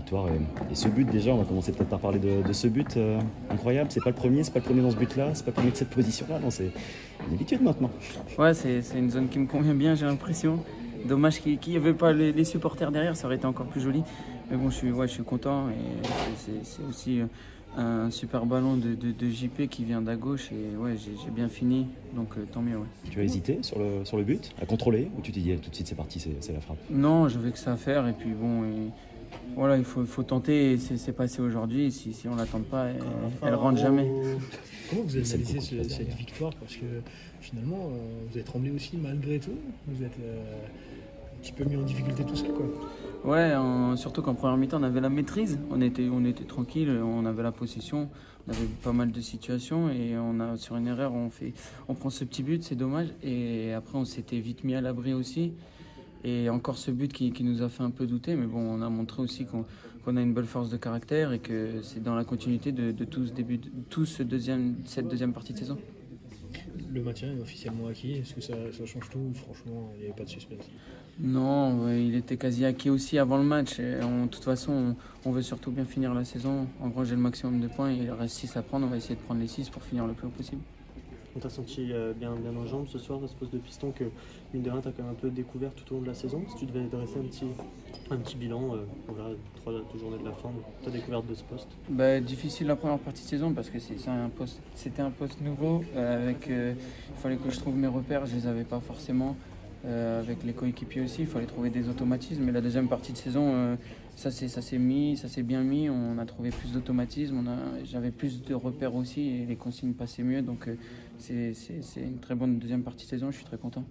victoire et ce but déjà, on va commencer peut-être par parler de ce but incroyable. C'est pas le premier dans ce but-là, c'est pas le premier de cette position-là, non, c'est une habitude maintenant. Ouais, c'est une zone qui me convient bien, j'ai l'impression. Dommage qu'il n'y avait pas les supporters derrière, ça aurait été encore plus joli. Mais bon, je suis content et c'est aussi un super ballon de JP qui vient d'à gauche et ouais, j'ai bien fini, donc tant mieux. Ouais. Tu as hésité sur le but, à contrôler, ou tu t'es dit tout de suite c'est parti, c'est la frappe? Non, j'avais que ça à faire et puis bon, voilà, il faut tenter et c'est passé aujourd'hui. Si on ne la tente pas, elle rentre jamais. Comment vous avez analysé cette victoire? Parce que finalement, vous avez tremblé aussi malgré tout. Vous êtes un petit peu mis en difficulté tout seul, quoi. Ouais, surtout qu'en première mi-temps, on avait la maîtrise. On était tranquille, on avait la possession, on avait pas mal de situations et sur une erreur, on prend ce petit but, c'est dommage. Et après, on s'était vite mis à l'abri aussi. Et encore ce but qui nous a fait un peu douter, mais bon, on a montré aussi qu'on a une belle force de caractère et que c'est dans la continuité de cette deuxième partie de saison. Le maintien est officiellement acquis. Est-ce que ça change tout? Franchement, il n'y avait pas de suspense. Non, il était quasi acquis aussi avant le match. Et de toute façon, on veut surtout bien finir la saison. En gros, j'ai le maximum de points. Il reste 6 à prendre. On va essayer de prendre les 6 pour finir le plus haut possible. On t'a senti bien en jambes ce soir, ce poste de piston que, mine de rien, tu as quand même un peu découvert tout au long de la saison. Si tu devais dresser un petit bilan, voilà, 3 journées de la fin, ta découverte de ce poste. Difficile la première partie de saison parce que c'était un poste nouveau. Il fallait que je trouve mes repères, je les avais pas forcément. Avec les coéquipiers aussi, il fallait trouver des automatismes. Mais la deuxième partie de saison, ça s'est bien mis. On a trouvé plus d'automatismes, j'avais plus de repères aussi et les consignes passaient mieux. Donc c'est une très bonne deuxième partie de saison, je suis très content.